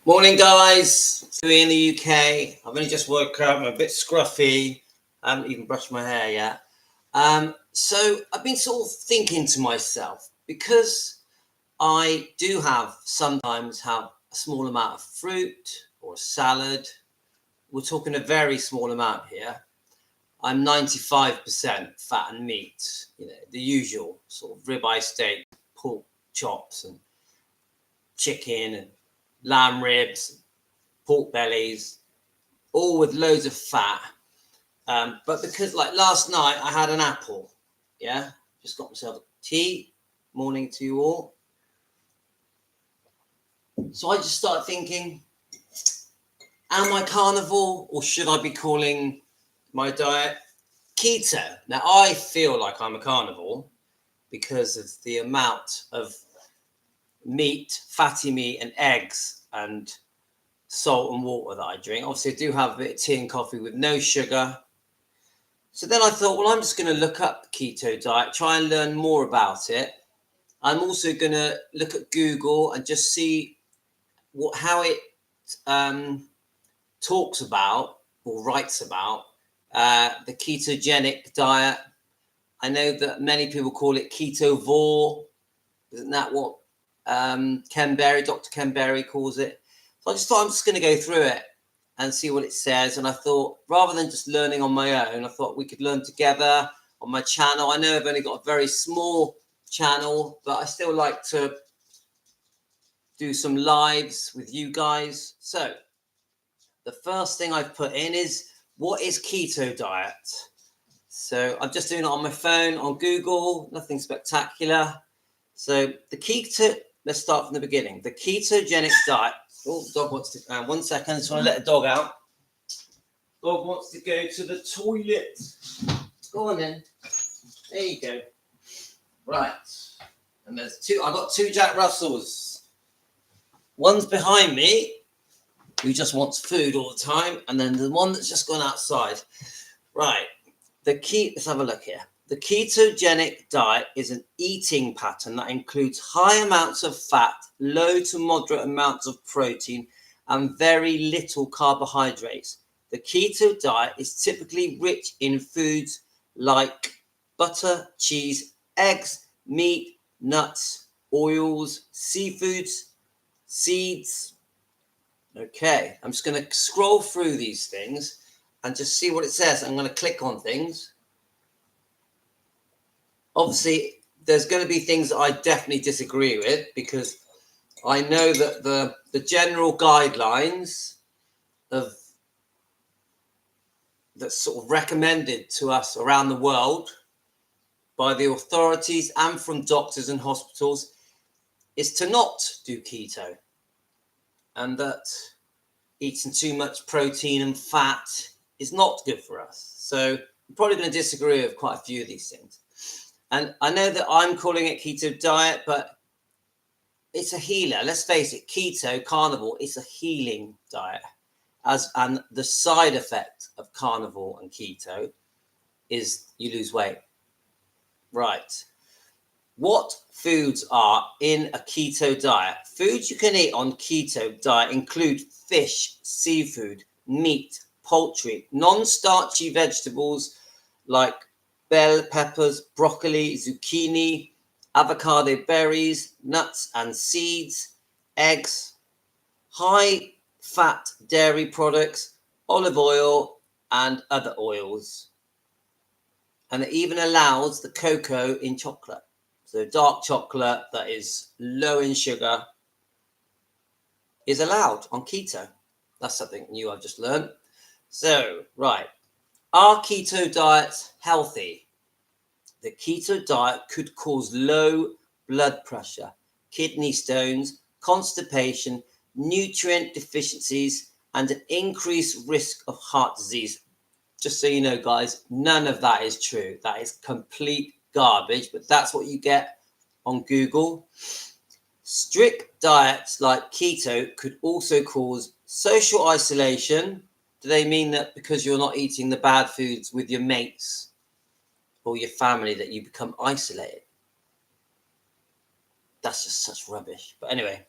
Morning, guys. Louis in the UK. I've only just woke up. I'm a bit scruffy. I haven't even brushed my hair yet. So I've been sort of thinking to myself, because I do sometimes have a small amount of fruit or a salad. We're talking a very small amount here. I'm 95% fat and meat, the usual sort of ribeye steak, pork chops and chicken and lamb ribs, pork bellies, all with loads of fat. But because like last night I had an apple, just got myself a tea. Morning to you all. So I just started thinking, am I carnivore or should I be calling my diet keto? Now I feel like I'm a carnivore because of the amount of meat, fatty meat and eggs and salt and water that I drink. Obviously I do have a bit of tea and coffee with no sugar. So then I thought, well, I'm just going to look up the keto diet, try and learn more about it. I'm also going to look at Google and just see how it talks about or writes about the ketogenic diet. I know that many people call it ketovore. Isn't that what Dr. Ken Berry calls it? So I just thought I'm just going to go through it and see what it says. And I thought, rather than just learning on my own, I thought we could learn together on my channel. I know I've only got a very small channel, but I still like to do some lives with you guys. So the first thing I've put in is, what is keto diet? So I'm just doing it on my phone, on Google, nothing spectacular. So let's start from the beginning. The ketogenic diet. Oh, dog wants to, 1 second, I just want to let the dog out. Dog wants to go to the toilet. Go on then. There you go. Right. And I've got two Jack Russells. One's behind me, who just wants food all the time, and then the one that's just gone outside. Right. Let's have a look here. The ketogenic diet is an eating pattern that includes high amounts of fat, low to moderate amounts of protein, and very little carbohydrates. The keto diet is typically rich in foods like butter, cheese, eggs, meat, nuts, oils, seafoods, seeds. Okay, I'm just going to scroll through these things and just see what it says. I'm going to click on things. Obviously, there's going to be things that I definitely disagree with, because I know that the general guidelines that's sort of recommended to us around the world by the authorities and from doctors and hospitals is to not do keto, and that eating too much protein and fat is not good for us. So I'm probably going to disagree with quite a few of these things. And I know that I'm calling it keto diet, but it's a healer. Let's face it, keto, carnivore, it's a healing diet. And the side effect of carnivore and keto is you lose weight. Right. What foods are in a keto diet? Foods you can eat on keto diet include fish, seafood, meat, poultry, non-starchy vegetables like bell peppers, broccoli, zucchini, avocado berries, nuts and seeds, eggs, high-fat dairy products, olive oil, and other oils. And it even allows the cocoa in chocolate. So dark chocolate that is low in sugar is allowed on keto. That's something new I've just learned. So, right. Are keto diets healthy? The keto diet could cause low blood pressure, kidney stones, constipation, nutrient deficiencies, and an increased risk of heart disease. Just so you know, guys, none of that is true. That is complete garbage, but that's what you get on Google. Strict diets like keto could also cause social isolation. Do they mean that because you're not eating the bad foods with your mates or your family that you become isolated? That's just such rubbish. But anyway,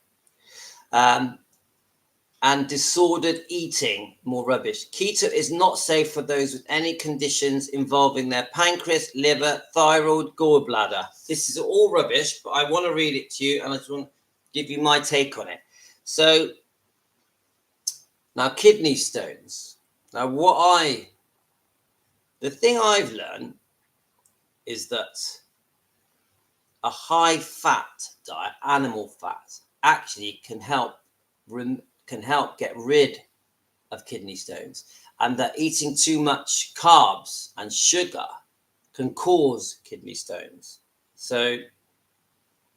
and disordered eating, more rubbish. Keto is not safe for those with any conditions involving their pancreas, liver, thyroid, gallbladder. This is all rubbish, but I want to read it to you, and I just want to give you my take on it. So now, kidney stones. Now, the thing I've learned is that a high fat diet, animal fat, actually can help get rid of kidney stones, and that eating too much carbs and sugar can cause kidney stones. So,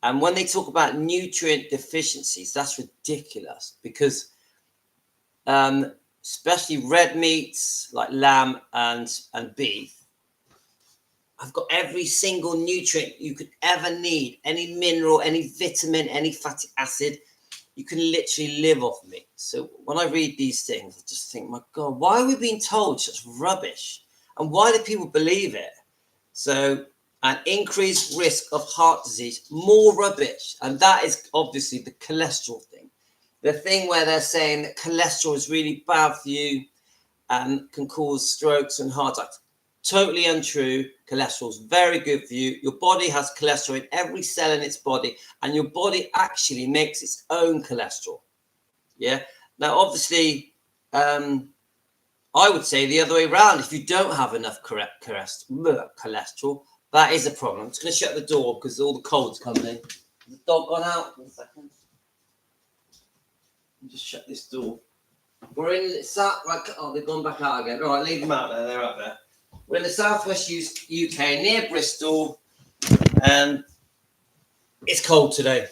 and when they talk about nutrient deficiencies, that's ridiculous, because especially red meats like lamb and beef, I've got every single nutrient you could ever need, any mineral, any vitamin, any fatty acid. You can literally live off meat. So when I read these things, I just think, my God, why are we being told such rubbish? And why do people believe it? So an increased risk of heart disease, more rubbish. And that is obviously the cholesterol thing. The thing where they're saying that cholesterol is really bad for you and can cause strokes and heart attacks. Totally untrue. Cholesterol is very good for you. Your body has cholesterol in every cell in its body, and your body actually makes its own cholesterol. Yeah. Now, obviously, I would say the other way around. If you don't have enough cholesterol, that is a problem. I'm just going to shut the door because all the cold's coming in. The dog gone out? 1 second. Just shut this door. We're in oh, they've gone back out again. All right, leave them out there. They're up there. We're in the southwest UK, near Bristol, and it's cold today.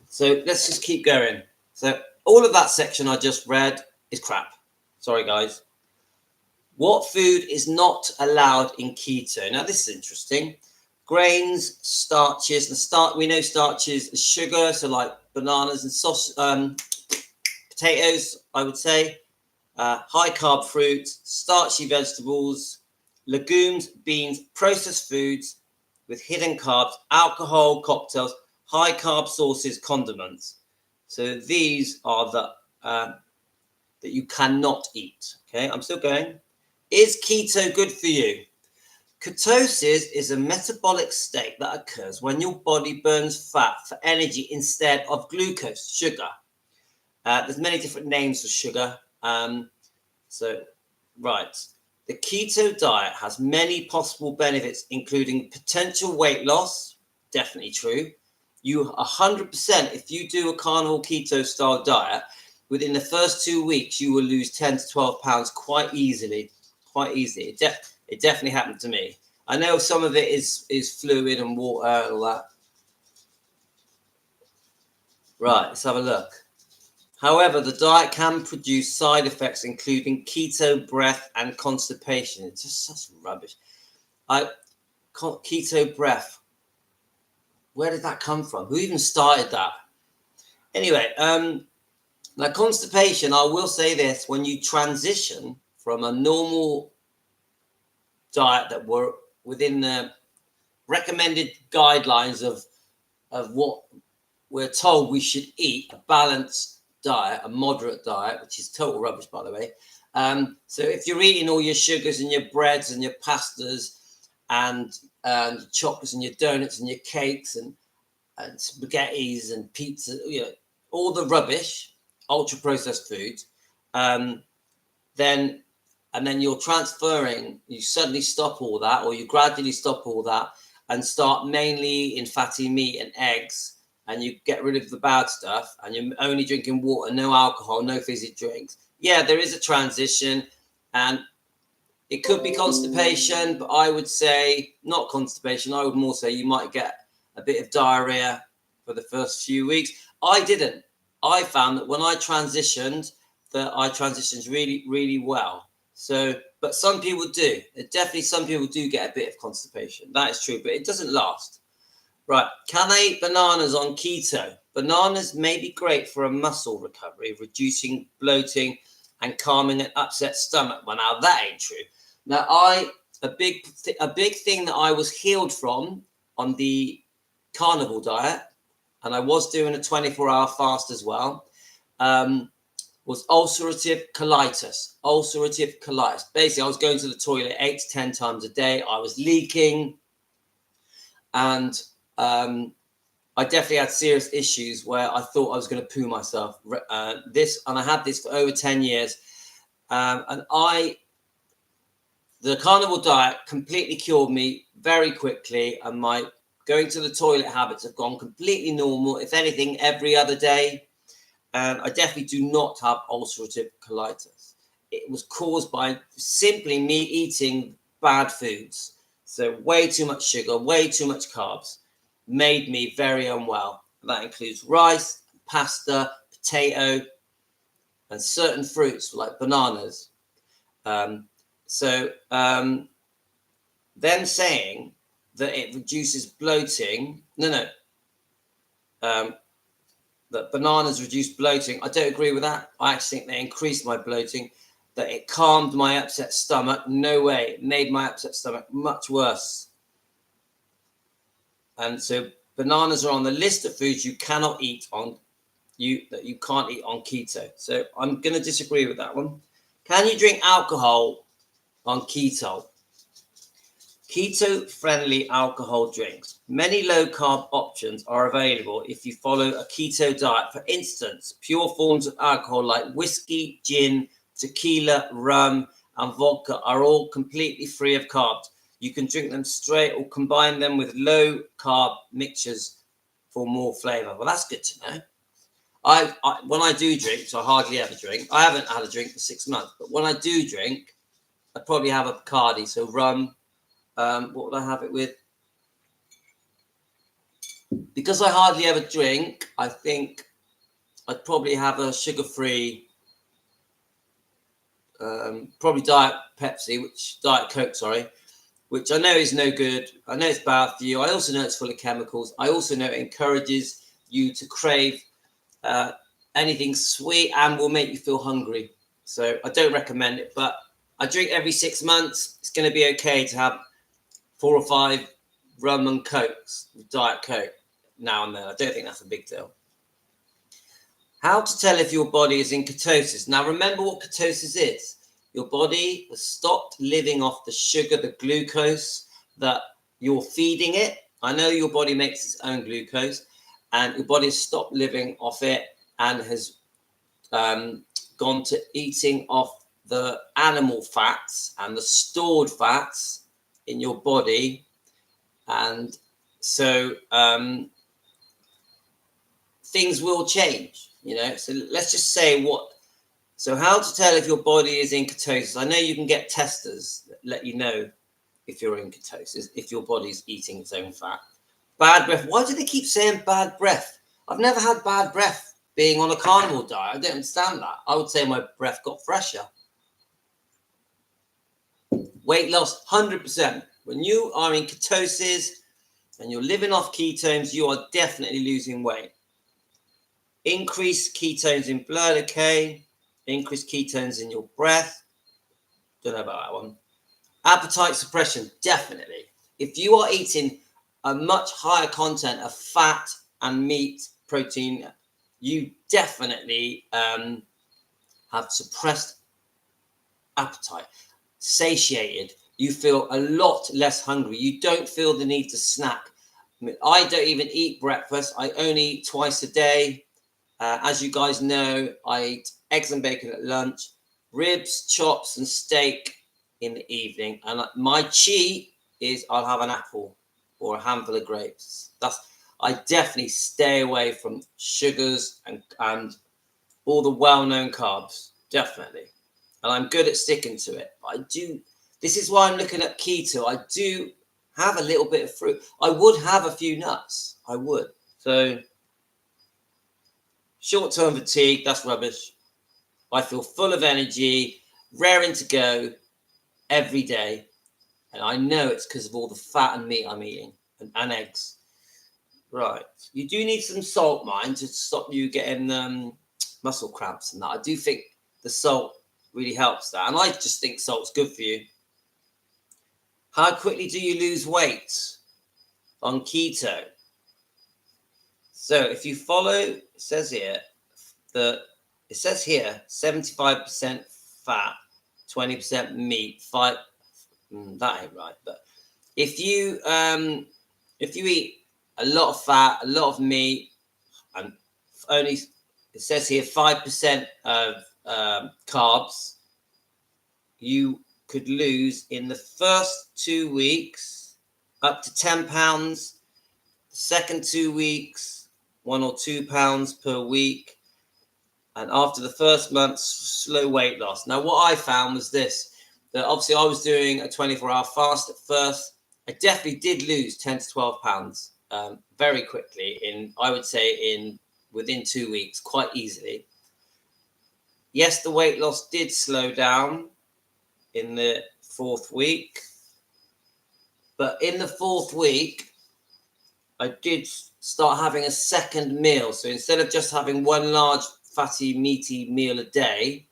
So let's just keep going. So all of that section I just read is crap. Sorry, guys. What food is not allowed in keto? Now, this is interesting. Grains, starches. We know starches is sugar, so like bananas and potatoes, I would say. High carb fruits, starchy vegetables, legumes, beans, processed foods with hidden carbs, alcohol, cocktails, high carb sauces, condiments. So these are the that you cannot eat. Okay, I'm still going. Is keto good for you? Ketosis is a metabolic state that occurs when your body burns fat for energy instead of glucose, sugar. There's many different names for sugar. Right. The keto diet has many possible benefits, including potential weight loss. Definitely true. You 100%, if you do a carnivore keto style diet, within the first 2 weeks, you will lose 10 to 12 pounds quite easily. It definitely happened to me. I know some of it is fluid and water and all that. Right, let's have a look. However, the diet can produce side effects, including keto breath and constipation. It's just such rubbish. Keto breath. Where did that come from? Who even started that? Anyway, now constipation, I will say this, when you transition from a normal diet that were within the recommended guidelines of what we're told we should eat, a balanced diet, a moderate diet, which is total rubbish, by the way. So if you're eating all your sugars and your breads and your pastas and chocolates and your donuts and your cakes and spaghettis and pizza, all the rubbish, ultra processed foods, then you're transferring, you suddenly stop all that, or you gradually stop all that and start mainly in fatty meat and eggs, and you get rid of the bad stuff, and you're only drinking water, no alcohol, no fizzy drinks. Yeah, there is a transition, and it could be constipation, but I would say not constipation. I would more say you might get a bit of diarrhea for the first few weeks. I didn't. I found that when I transitioned, that I transitioned really, really well. So, but some people do. Definitely some people do get a bit of constipation. That is true, but it doesn't last. Right. Can I eat bananas on keto? Bananas may be great for a muscle recovery, reducing bloating and calming an upset stomach. Well, now that ain't true. Now, a big thing that I was healed from on the carnivore diet, and I was doing a 24-hour fast as well, was ulcerative colitis. Ulcerative colitis. Basically, I was going to the toilet 8 to 10 times a day. I was leaking, and I definitely had serious issues where I thought I was going to poo myself. And I had this for over 10 years. The carnivore diet completely cured me very quickly, and my going to the toilet habits have gone completely normal. If anything, every other day. And I definitely do not have ulcerative colitis. It was caused by simply me eating bad foods. So way too much sugar, way too much carbs made me very unwell. That includes rice, pasta, potato, and certain fruits like bananas. Them saying that it reduces bloating, that bananas reduce bloating, I don't agree with that. I actually think they increased my bloating. That it calmed my upset stomach, no way. It made my upset stomach much worse. And so bananas are on the list of foods you cannot eat on that you can't eat on keto. So I'm going to disagree with that one. Can you drink alcohol on keto? Keto-friendly alcohol drinks. Many low-carb options are available if you follow a keto diet. For instance, pure forms of alcohol like whiskey, gin, tequila, rum, and vodka are all completely free of carbs. You can drink them straight or combine them with low-carb mixtures for more flavor. Well, that's good to know. When I do drink, so I hardly ever drink. I haven't had a drink for 6 months, but when I do drink, I probably have a Bacardi, so rum. What would I have it with? Because I hardly ever drink, I think I'd probably have a sugar-free, probably Diet Coke, which I know is no good. I know it's bad for you. I also know it's full of chemicals. I also know it encourages you to crave anything sweet and will make you feel hungry. So I don't recommend it, but I drink every 6 months. It's going to be okay to have 4 or 5 rum and cokes, Diet Coke, now and then. I don't think that's a big deal. How to tell if your body is in ketosis. Now, remember what ketosis is. Your body has stopped living off the sugar, the glucose that you're feeding it. I know your body makes its own glucose, and your body has stopped living off it and has gone to eating off the animal fats and the stored fats in your body. And so things will change, so let's just say how to tell if your body is in ketosis. I know you can get testers that let you know if you're in ketosis, if your body's eating its own fat. Bad breath. Why do they keep saying bad breath? I've never had bad breath being on a carnivore diet. I don't understand that. I would say my breath got fresher. Weight loss, 100%. When you are in ketosis and you're living off ketones, you are definitely losing weight. Increased ketones in blood, okay. Increased ketones in your breath. Don't know about that one. Appetite suppression, definitely. If you are eating a much higher content of fat and meat, protein, you definitely have suppressed appetite, satiated. You feel a lot less hungry. You don't feel the need to snack. I don't even eat breakfast. I only eat twice a day. As you guys know, I eat eggs and bacon at lunch, ribs, chops, and steak in the evening. And my cheat is I'll have an apple or a handful of grapes. I definitely stay away from sugars and all the well-known carbs, definitely. And I'm good at sticking to it. This is why I'm looking at keto. I do have a little bit of fruit. I would have a few nuts. I would. So short-term fatigue, that's rubbish. I feel full of energy, raring to go every day. And I know it's because of all the fat and meat I'm eating and eggs. Right. You do need some salt, mind, to stop you getting muscle cramps and that. I do think the salt really helps that. And I just think salt's good for you. How quickly do you lose weight on keto? So if you follow, it says here that it says here 75% fat, 20% meat, that ain't right. But if you eat a lot of fat, a lot of meat, and only, it says here 5% of carbs, you could lose in the first 2 weeks up to 10 pounds, the second 2 weeks 1 or 2 pounds per week, and after the first month, slow weight loss. Now what I found was this, that obviously I was doing a 24-hour fast at first. I definitely did lose 10 to 12 pounds very quickly, I would say within 2 weeks, quite easily. Yes, the weight loss did slow down in the 4th week, but in the 4th week I did start having a second meal. So instead of just having one large fatty meaty meal a day,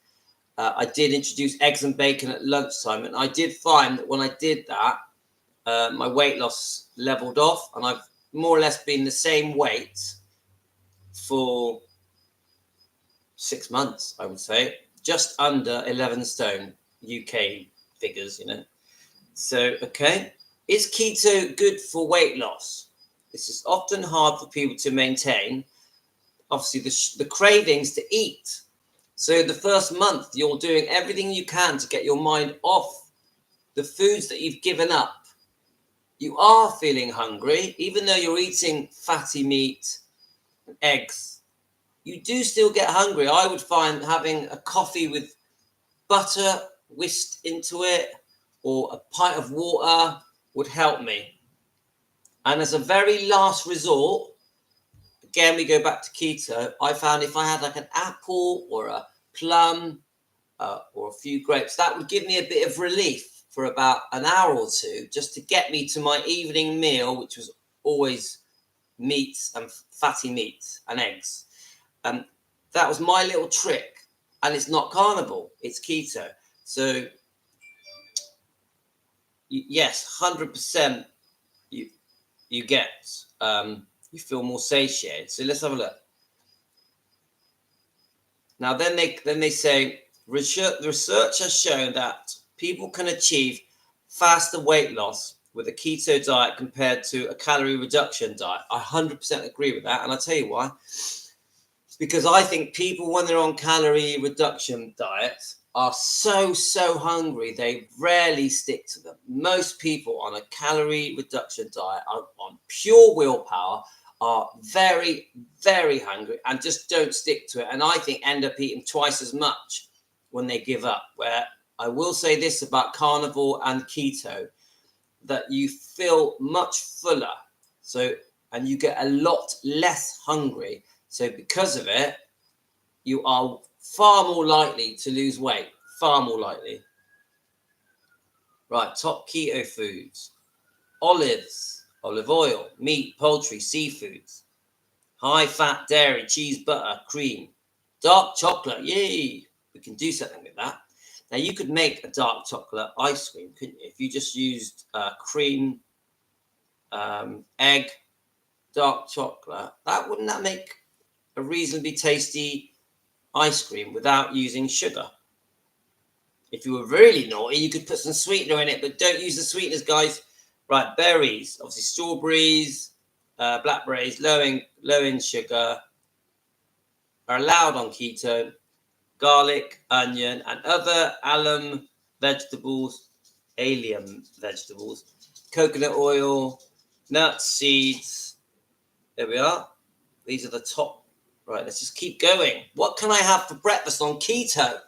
I did introduce eggs and bacon at lunchtime, and I did find that when I did that, my weight loss leveled off, and I've more or less been the same weight for 6 months, I would say, just under 11 stone, UK figures, So, okay. Is keto good for weight loss? This is often hard for people to maintain. Obviously, the cravings to eat. So the first month, you're doing everything you can to get your mind off the foods that you've given up. You are feeling hungry, even though you're eating fatty meat and eggs. You do still get hungry. I would find having a coffee with butter whisked into it or a pint of water would help me. And as a very last resort, again, we go back to keto. I found if I had like an apple or a plum or a few grapes, that would give me a bit of relief for about an hour or two, just to get me to my evening meal, which was always meats and fatty meats and eggs. And that was my little trick. And it's not carnivore, it's keto. So yes, 100% you get, you feel more satiated. So let's have a look. Now then they say, research has shown that people can achieve faster weight loss with a keto diet compared to a calorie reduction diet. I 100% agree with that, and I'll tell you why. It's because I think people, when they're on calorie reduction diets, are so hungry they rarely stick to them. Most people on a calorie reduction diet are on pure willpower, are very hungry and just don't stick to it, and I think end up eating twice as much when they give up. Where I will say this about carnivore and keto, that you feel much fuller, and you get a lot less hungry. So because of it, you are far more likely to lose weight, far more likely. Right, top keto foods: olives, olive oil, meat, poultry, seafoods, high fat dairy, cheese, butter, cream, dark chocolate. Yay! We can do something with that. Now you could make a dark chocolate ice cream, couldn't you? If you just used cream, egg, dark chocolate, wouldn't that make a reasonably tasty ice cream without using sugar? If you were really naughty, you could put some sweetener in it, but don't use the sweeteners, guys. Right, berries, obviously strawberries, blackberries, low in sugar, are allowed on keto. Garlic, onion, and other allium vegetables, coconut oil, nuts, seeds. There we are. These are the top. Right, let's just keep going. What can I have for breakfast on keto?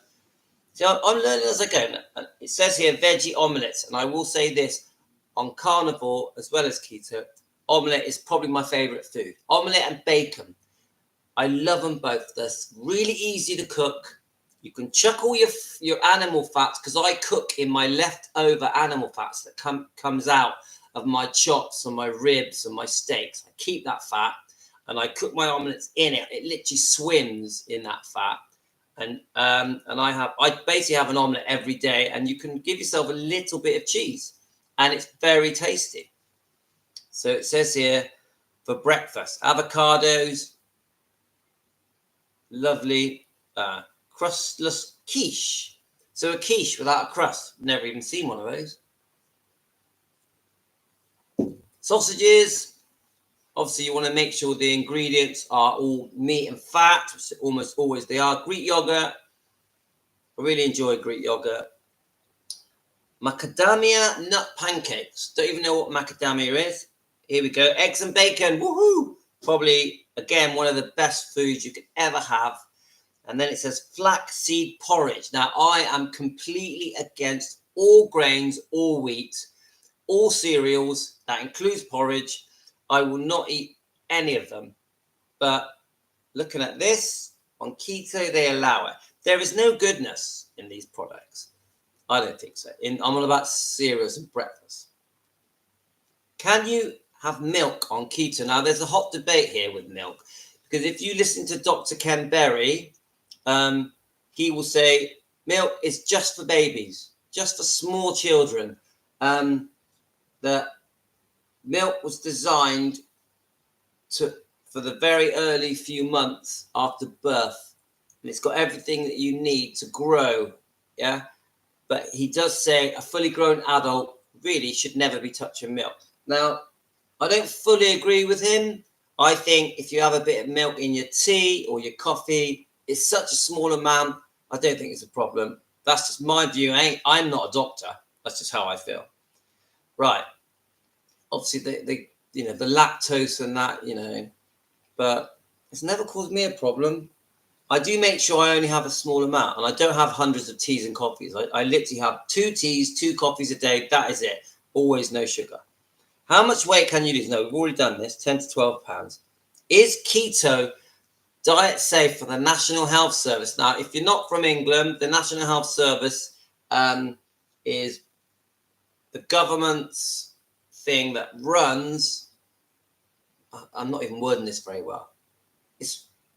See, I'm learning as I go. It says here veggie omelets, and I will say this, on carnivore as well as keto, omelet is probably my favorite food. Omelet and bacon. I love them both. They're really easy to cook. You can chuck all your animal fats, because I cook in my leftover animal fats that comes out of my chops and my ribs and my steaks. I keep that fat and I cook my omelets in it. It literally swims in that fat. And I basically have an omelet every day, and you can give yourself a little bit of cheese, and it's very tasty. So it says here for breakfast, avocados, lovely. crustless quiche. So a quiche without a crust. Never even seen one of those. Sausages. Obviously, you want to make sure the ingredients are all meat and fat, which almost always they are. Greek yogurt. I really enjoy Greek yogurt. Macadamia nut pancakes. Don't even know what macadamia is. Here we go. Eggs and bacon. Woohoo! Probably, again, one of the best foods you could ever have. And then it says flaxseed porridge. Now, I am completely against all grains, all wheat, all cereals. That includes porridge. I will not eat any of them. But looking at this, on keto, they allow it. There is no goodness in these products. I don't think so. I'm all about cereals and breakfast. Can you have milk on keto? Now, there's a hot debate here with milk. Because if you listen to Dr. Ken Berry, he will say milk is just for babies, just for small children. That milk was designed for the very early few months after birth, and it's got everything that you need to grow. Yeah, but he does say a fully grown adult really should never be touching milk. Now, I don't fully agree with him. I think if you have a bit of milk in your tea or your coffee, it's such a small amount. I don't think it's a problem. That's just my view. I'm not a doctor. That's just how I feel. Right. Obviously, the lactose and that, but it's never caused me a problem. I do make sure I only have a small amount, and I don't have hundreds of teas and coffees. I literally have 2 teas, 2 coffees a day. That is it. Always no sugar. How much weight can you lose? No, we've already done this, 10 to 12 pounds. Is keto diet safe for the National Health Service? Now, if you're not from England, the National Health Service is the government's thing that runs. I'm not even wording this very well.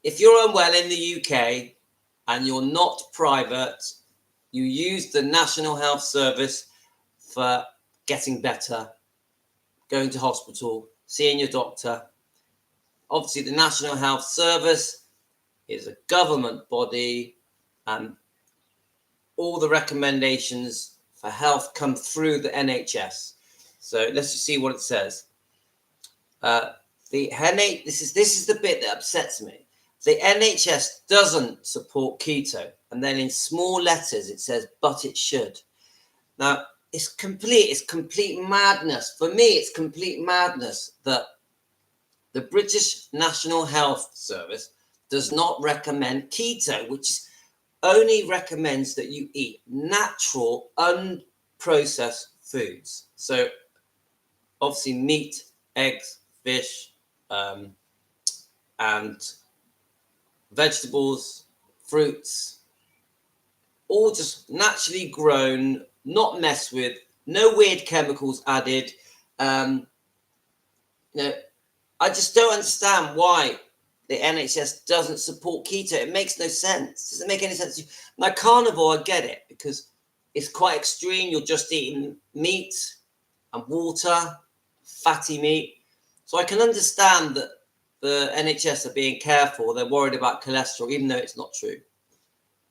If you're unwell in the UK and you're not private, you use the National Health Service for getting better, going to hospital, seeing your doctor. Obviously, the National Health Service is a government body, and all the recommendations for health come through the NHS. So let's just see what it says. This is the bit that upsets me. The NHS doesn't support keto, and then in small letters it says, but it should. Now, it's complete madness. For me, it's complete madness that the British National Health Service does not recommend keto, which only recommends that you eat natural, unprocessed foods. So, obviously, meat, eggs, fish, and vegetables, fruits, all just naturally grown, not messed with, no weird chemicals added. I just don't understand why the NHS doesn't support keto. It makes no sense. Doesn't make any sense. Now, carnivore, I get it, because it's quite extreme. You're just eating meat and water, fatty meat. So I can understand that the NHS are being careful. They're worried about cholesterol, even though it's not true.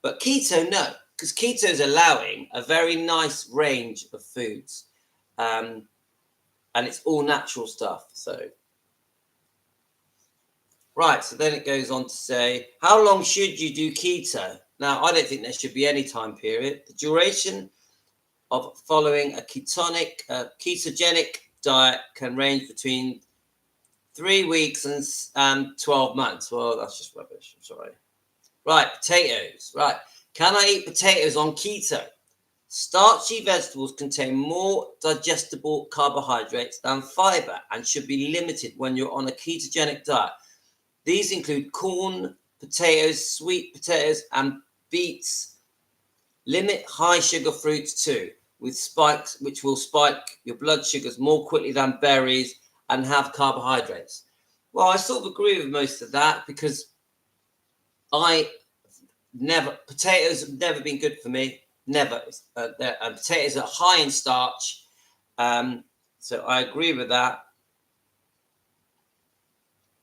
But keto, no, because keto is allowing a very nice range of foods. And it's all natural stuff. So, right. So then it goes on to say, how long should you do keto? Now, I don't think there should be any time period. The duration of following a ketogenic diet can range between 3 weeks and 12 months. Well, that's just rubbish. I'm sorry. Right, potatoes. Right. Can I eat potatoes on keto? Starchy vegetables contain more digestible carbohydrates than fiber and should be limited when you're on a ketogenic diet. These include corn, potatoes, sweet potatoes, and beets. Limit high sugar fruits too, with spikes, which will spike your blood sugars more quickly than berries and have carbohydrates. Well, I sort of agree with most of that, because potatoes have never been good for me. Never. Potatoes are high in starch. So I agree with that.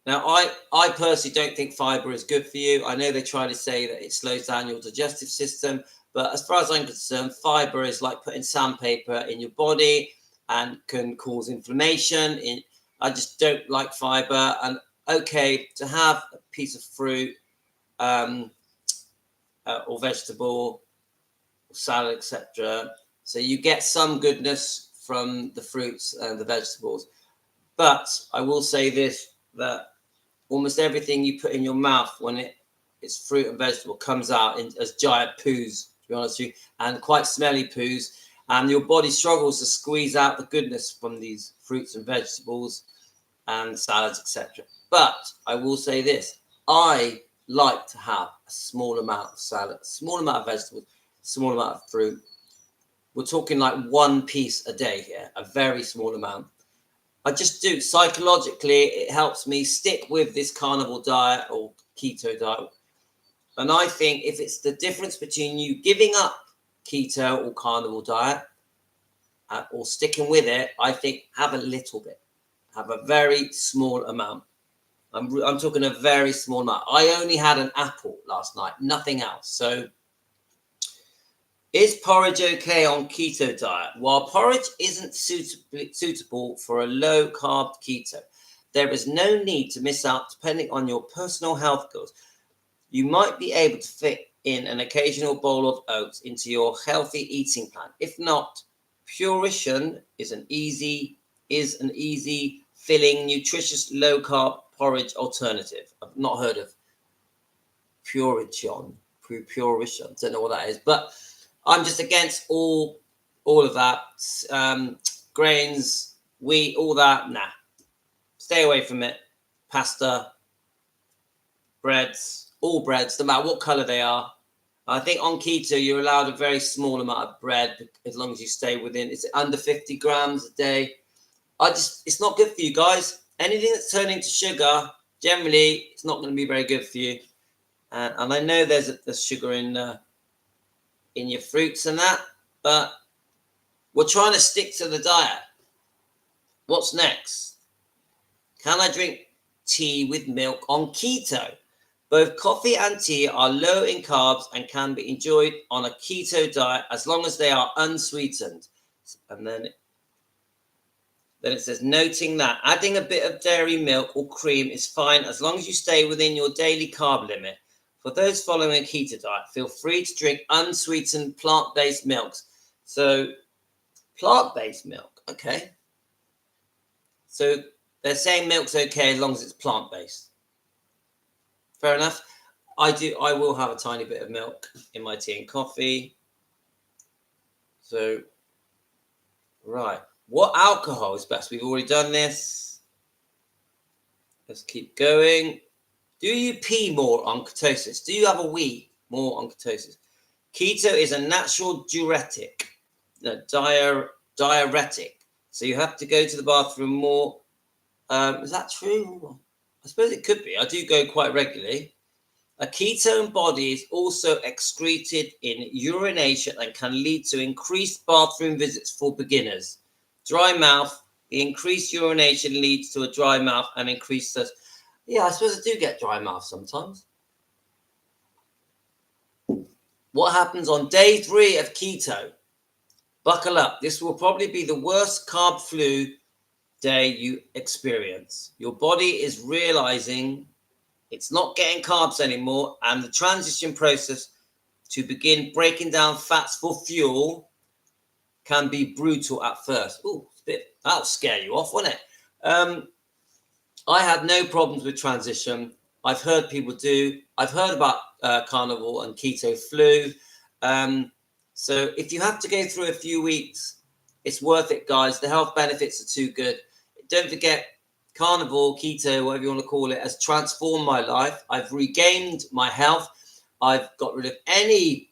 Now, I personally don't think fiber is good for you. I know they try to say that it slows down your digestive system, but as far as I'm concerned, fiber is like putting sandpaper in your body and can cause inflammation. I just don't like fiber. And okay, to have a piece of fruit um, or vegetable, or salad, etc. So you get some goodness from the fruits and the vegetables. But I will say this, that almost everything you put in your mouth when it's fruit and vegetable comes out as giant poos, to be honest with you, and quite smelly poos. And your body struggles to squeeze out the goodness from these fruits and vegetables and salads, etc. But I will say this, I like to have a small amount of salad, a small amount of vegetables, a small amount of fruit. We're talking like one piece a day here, a very small amount. I just do. Psychologically, it helps me stick with this carnivore diet or keto diet. And I think if it's the difference between you giving up keto or carnivore diet or sticking with it, I think have a little bit, have a very small amount. I'm talking a very small amount. I only had an apple last night, nothing else. So is porridge okay on keto diet? While porridge isn't suitable for a low carb keto, there is no need to miss out depending on your personal health goals. You might be able to fit in an occasional bowl of oats into your healthy eating plan. If not, Purition is an easy, filling, nutritious low carb porridge alternative. I've not heard of Purition. Don't know what that is, but I'm just against all of that. Grains, wheat, all that. Nah, stay away from it. Pasta, breads, all breads, no matter what color they are. I think on keto you're allowed a very small amount of bread as long as you stay within. It's under 50 grams a day. It's not good for you guys. Anything that's turning to sugar, generally, it's not going to be very good for you. And I know there's sugar in your fruits and that, but we're trying to stick to the diet. What's next? Can I drink tea with milk on keto? Both coffee and tea are low in carbs and can be enjoyed on a keto diet as long as they are unsweetened. And then it says, noting that adding a bit of dairy milk or cream is fine as long as you stay within your daily carb limit. For those following a keto diet, feel free to drink unsweetened plant-based milks. So plant-based milk, okay. So they're saying milk's okay as long as it's plant-based. Fair enough. I will have a tiny bit of milk in my tea and coffee. So, right. What alcohol is best? We've already done this. Let's keep going. Do you pee more on ketosis? Do you have a wee more on ketosis? Keto is a natural diuretic. So you have to go to the bathroom more. Is that true? I suppose it could be. I do go quite regularly. A ketone body is also excreted in urination and can lead to increased bathroom visits for beginners. Dry mouth. The increased urination leads to a dry mouth and increased thirst. Yeah, I suppose I do get dry mouth sometimes. What happens on day 3 of keto? Buckle up. This will probably be the worst carb flu day you experience. Your body is realizing it's not getting carbs anymore, and the transition process to begin breaking down fats for fuel can be brutal at first. Oh, that'll scare you off, won't it? I had no problems with transition. I've heard people do. I've heard about carnivore and keto flu. So if you have to go through a few weeks, it's worth it, guys. The health benefits are too good. Don't forget, carnivore, keto, whatever you want to call it, has transformed my life. I've regained my health. I've got rid of any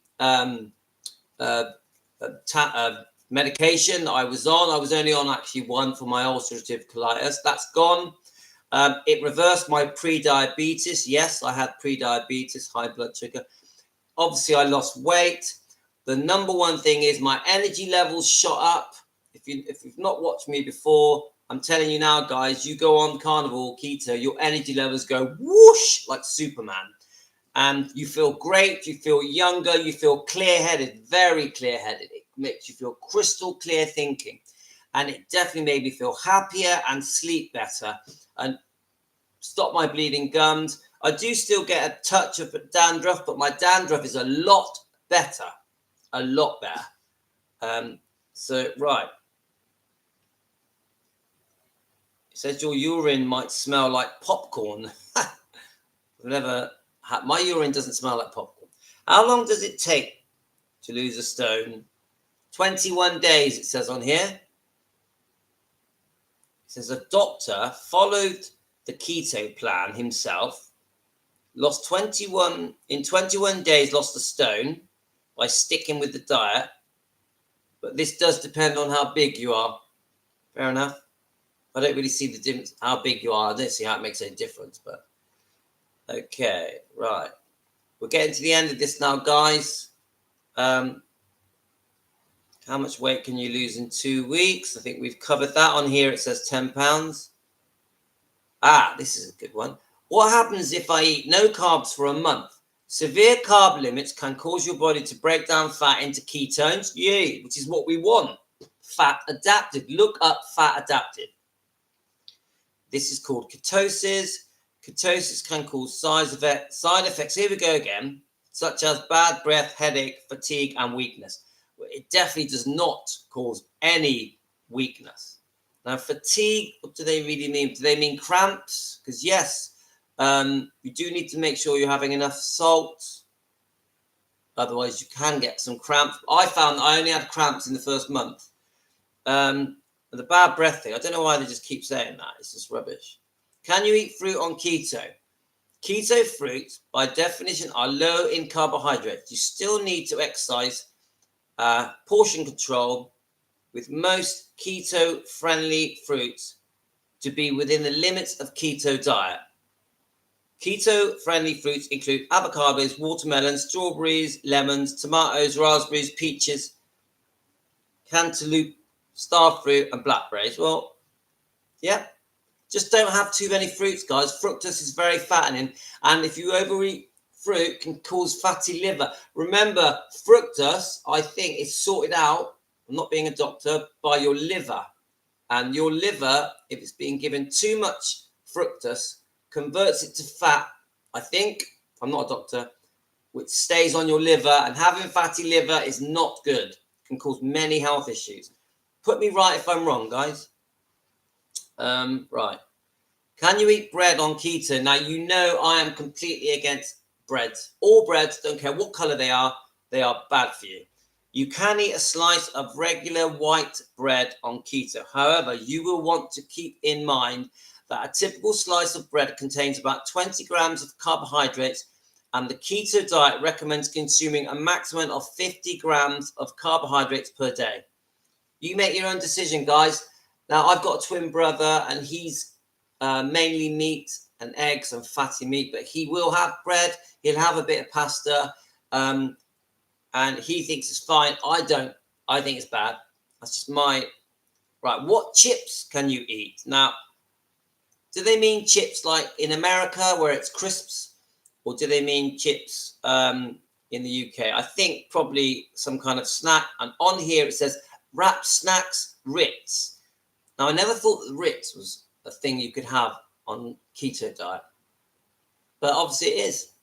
medication that I was on. I was only on actually one for my ulcerative colitis. That's gone. It reversed my pre-diabetes. Yes, I had pre-diabetes, high blood sugar. Obviously, I lost weight. The number one thing is my energy levels shot up. If you've not watched me before, I'm telling you now, guys, you go on carnivore keto, your energy levels go whoosh like Superman. And you feel great, you feel younger, you feel clear-headed, very clear-headed. It makes you feel crystal clear thinking. And it definitely made me feel happier and sleep better and stop my bleeding gums. I do still get a touch of dandruff, but my dandruff is a lot better. A lot better. Right. It says your urine might smell like popcorn. I've never had, my urine doesn't smell like popcorn. How long does it take to lose a stone? 21 days, it says on here. It says a doctor followed the keto plan himself, lost 21 days, lost a stone by sticking with the diet. But this does depend on how big you are. Fair enough. I don't really see the difference, how big you are. I don't see how it makes any difference, but okay, right. We're getting to the end of this now, guys. How much weight can you lose in 2 weeks? I think we've covered that on here. It says 10 pounds. This is a good one. What happens if I eat no carbs for a month? Severe carb limits can cause your body to break down fat into ketones. Yay, which is what we want. Fat adapted. Look up fat adapted. This is called ketosis. Ketosis can cause side effects, here we go again, such as bad breath, headache, fatigue, and weakness. It definitely does not cause any weakness. Now, fatigue, what do they really mean? Do they mean cramps? Because yes, you do need to make sure you're having enough salt. Otherwise, you can get some cramps. I found that I only had cramps in the first month. The bad breath thing, I don't know why they just keep saying that. It's just rubbish. Can you eat fruit on keto? Keto fruits, by definition, are low in carbohydrates. You still need to exercise portion control with most keto-friendly fruits to be within the limits of keto diet. Keto-friendly fruits include avocados, watermelons, strawberries, lemons, tomatoes, raspberries, peaches, cantaloupe, starfruit, and blackberries. Well, yeah, just don't have too many fruits, guys. Fructose is very fattening, and if you overeat fruit, can cause fatty liver. Remember, fructose, I think, is sorted out, I'm not being a doctor, by your liver. And your liver, if it's being given too much fructose, converts it to fat, I think, I'm not a doctor, which stays on your liver, and having fatty liver is not good. It can cause many health issues. Put me right if I'm wrong, guys. Right. Can you eat bread on keto? Now, you know I am completely against breads. All breads, don't care what color they are bad for you. You can eat a slice of regular white bread on keto. However, you will want to keep in mind that a typical slice of bread contains about 20 grams of carbohydrates, and the keto diet recommends consuming a maximum of 50 grams of carbohydrates per day. You make your own decision, guys. Now, I've got a twin brother, and he's mainly meat and eggs and fatty meat, but he will have bread. He'll have a bit of pasta, and he thinks it's fine. I don't. I think it's bad. That's just my... Right, what chips can you eat? Now, do they mean chips like in America where it's crisps, or do they mean chips in the UK? I think probably some kind of snack. And on here it says wrap snacks, Ritz. Now, I never thought that Ritz was a thing you could have on keto diet, but obviously it is.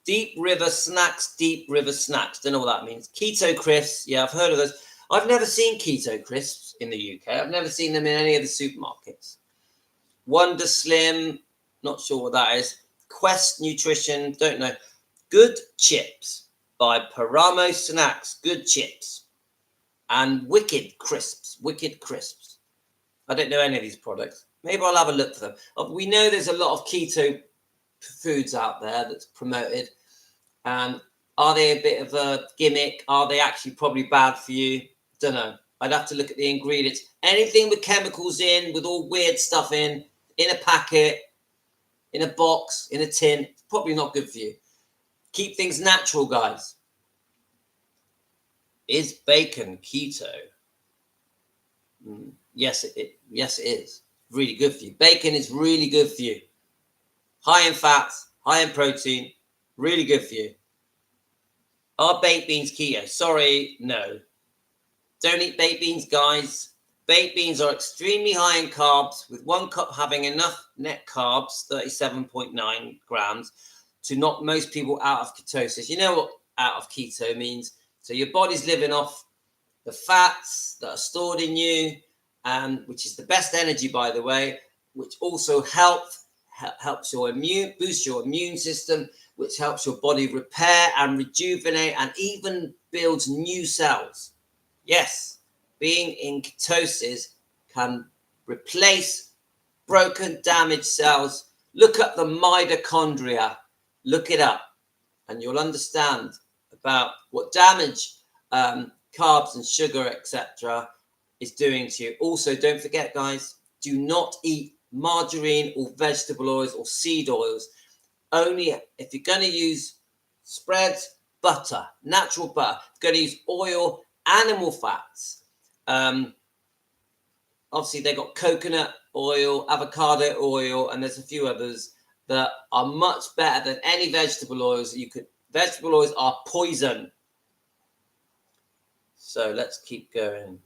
Deep River Snacks, Deep River Snacks. Don't know what that means. Keto crisps. Yeah, I've heard of those. I've never seen keto crisps in the UK. I've never seen them in any of the supermarkets. Wonder Slim. Not sure what that is. Quest Nutrition. Don't know. Good Chips by Paramo Snacks. Good Chips. And Wicked Crisps. Wicked Crisps. I don't know any of these products. Maybe I'll have a look for them. We know there's a lot of keto foods out there that's promoted. And are they a bit of a gimmick? Are they actually probably bad for you? Don't know. I'd have to look at the ingredients. Anything with chemicals in, with all weird stuff in a packet, in a box, in a tin, it's probably not good for you. Keep things natural, guys. Is bacon keto? Yes, yes, it is. Really good for you. Bacon is really good for you. High in fats, high in protein, really good for you. Are baked beans keto? Sorry, no. Don't eat baked beans, guys. Baked beans are extremely high in carbs, with 1 cup having enough net carbs, 37.9 grams, to knock most people out of ketosis. You know what out of keto means? So your body's living off the fats that are stored in you, which is the best energy, by the way, which also helps your boost your immune system, which helps your body repair and rejuvenate and even builds new cells. Yes, being in ketosis can replace broken, damaged cells. Look up the mitochondria. Look it up, and you'll understand about what damage carbs and sugar, etc., is doing to you. Also, don't forget, guys, do not eat margarine or vegetable oils or seed oils. Only if you're going to use spreads, butter, natural butter. If you're going to use oil, animal fats. Obviously, they've got coconut oil, avocado oil, and there's a few others that are much better than any vegetable oils that you could. Vegetable oils are poison. So let's keep going.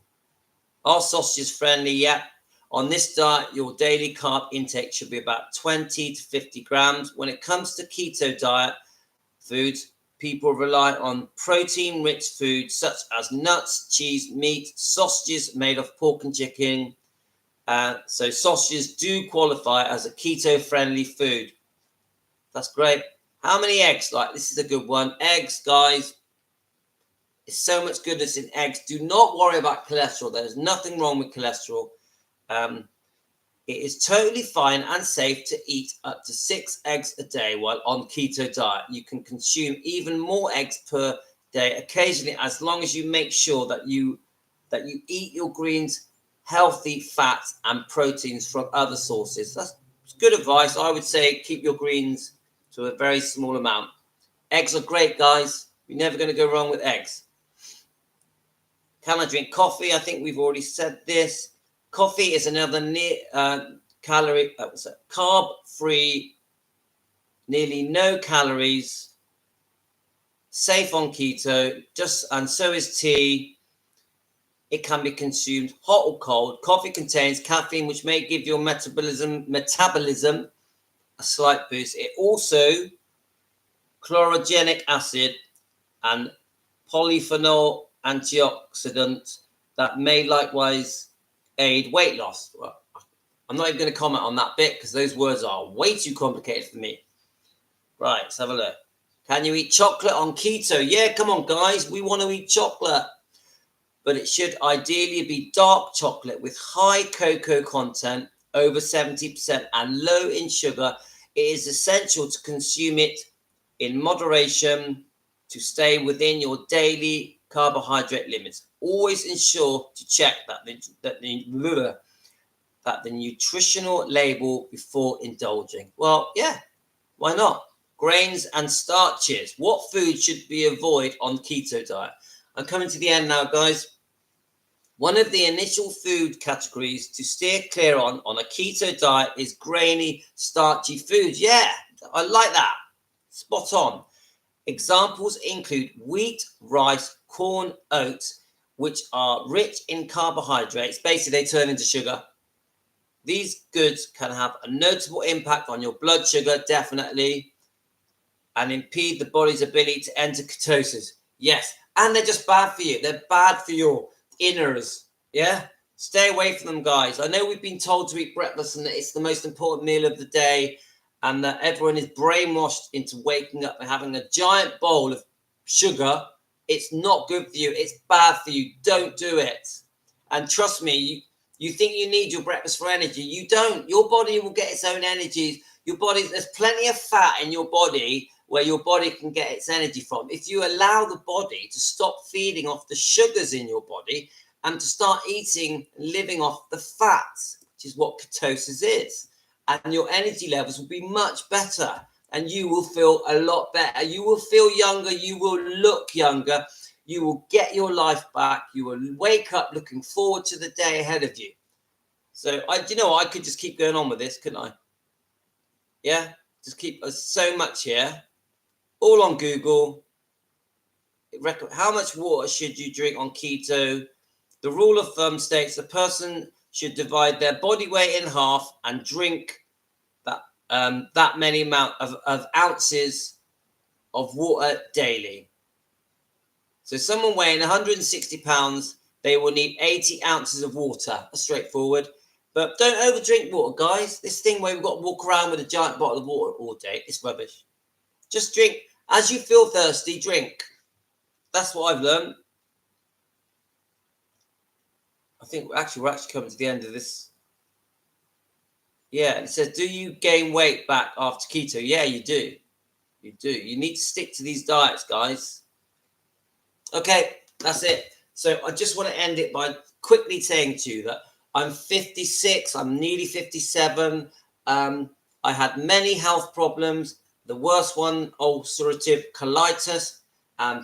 Are sausages friendly? Yeah. On this diet, your daily carb intake should be about 20 to 50 grams. When it comes to keto diet foods, people rely on protein-rich foods such as nuts, cheese, meat, sausages made of pork and chicken. So sausages do qualify as a keto-friendly food. That's great. How many eggs? Like, this is a good one. Eggs, guys. There's so much goodness in eggs. Do not worry about cholesterol. There's nothing wrong with cholesterol. It is totally fine and safe to eat up to 6 eggs a day while on keto diet. You can consume even more eggs per day occasionally, as long as you make sure that you eat your greens, healthy fats and proteins from other sources. That's good advice. I would say keep your greens to a very small amount. Eggs are great, guys. You're never going to go wrong with eggs. Can I drink coffee? I think we've already said this. Coffee is another carb-free, nearly no calories, safe on keto, and so is tea. It can be consumed hot or cold. Coffee contains caffeine, which may give your metabolism a slight boost. It also chlorogenic acid and polyphenol antioxidant that may likewise aid weight loss. Well, I'm not even going to comment on that bit because those words are way too complicated for me. Right, let's have a look. Can you eat chocolate on keto? Yeah, come on, guys. We want to eat chocolate. But it should ideally be dark chocolate with high cocoa content, over 70%, and low in sugar. It is essential to consume it in moderation to stay within your daily carbohydrate limits. Always ensure to check that the nutritional label before indulging. Well, yeah, why not? Grains and starches. What food should we avoid on keto diet? I'm coming to the end now, guys. One of the initial food categories to steer clear on a keto diet is grainy, starchy foods. Yeah, I like that. Spot on. Examples include wheat, rice, corn, oats, which are rich in carbohydrates. Basically, they turn into sugar. These goods can have a notable impact on your blood sugar, definitely, and impede the body's ability to enter ketosis. Yes, and they're just bad for you. They're bad for your inners. Yeah, stay away from them, guys. I know we've been told to eat breakfast and that it's the most important meal of the day, and that everyone is brainwashed into waking up and having a giant bowl of sugar. It's not good for you. It's bad for you. Don't do it. And trust me, you think you need your breakfast for energy. You don't. Your body will get its own energy. Your body, there's plenty of fat in your body where your body can get its energy from. If you allow the body to stop feeding off the sugars in your body and to start eating and living off the fats, which is what ketosis is, and your energy levels will be much better and you will feel a lot better. You will feel younger. You will look younger. You will get your life back. You will wake up looking forward to the day ahead of you. So you know what? I could just keep going on with this, couldn't I? Yeah, just keep so much here, all on Google. How much water should you drink on keto? The rule of thumb states a person should divide their body weight in half and drink that many amount of ounces of water daily. So someone weighing 160 pounds, they will need 80 ounces of water. That's straightforward. But don't overdrink water, guys. This thing where we've got to walk around with a giant bottle of water all day, it's rubbish. Just drink as you feel thirsty, drink. That's what I've learned. I think we're actually coming to the end of this. Yeah, it says, do you gain weight back after keto? Yeah, you do. You do. You need to stick to these diets, guys. Okay, that's it. So I just want to end it by quickly saying to you that I'm 56. I'm nearly 57. I had many health problems. The worst one, ulcerative colitis,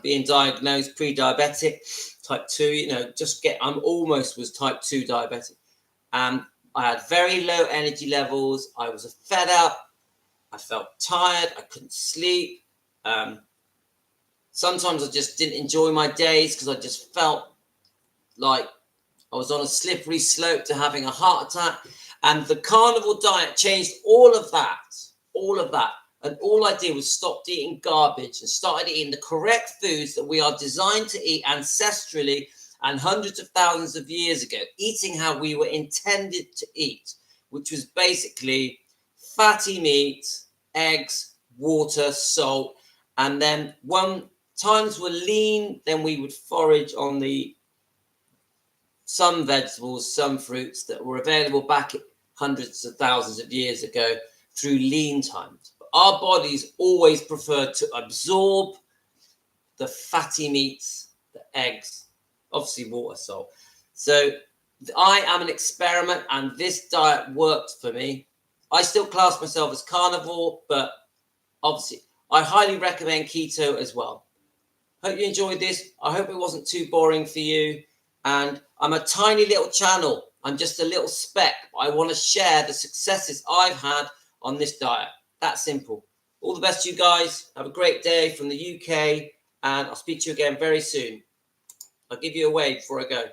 being diagnosed pre-diabetic, type 2. You know, I'm almost was type 2 diabetic. I had very low energy levels. I was fed up. I felt tired. I couldn't sleep. Sometimes I just didn't enjoy my days because I just felt like I was on a slippery slope to having a heart attack. And the carnivore diet changed all of that. And all I did was stop eating garbage and started eating the correct foods that we are designed to eat ancestrally and hundreds of thousands of years ago, eating how we were intended to eat, which was basically fatty meat, eggs, water, salt. And then times were lean, then we would forage on some vegetables, some fruits that were available back hundreds of thousands of years ago through lean times. But our bodies always preferred to absorb the fatty meats, the eggs, obviously water, salt. So I am an experiment, and this diet worked for me. I still class myself as carnivore, but obviously I highly recommend keto as well. Hope you enjoyed this. I hope it wasn't too boring for you. And I'm a tiny little channel. I'm just a little speck. But I want to share the successes I've had on this diet. That simple. All the best to you guys. Have a great day from the UK. And I'll speak to you again very soon. I'll give you a wave before I go.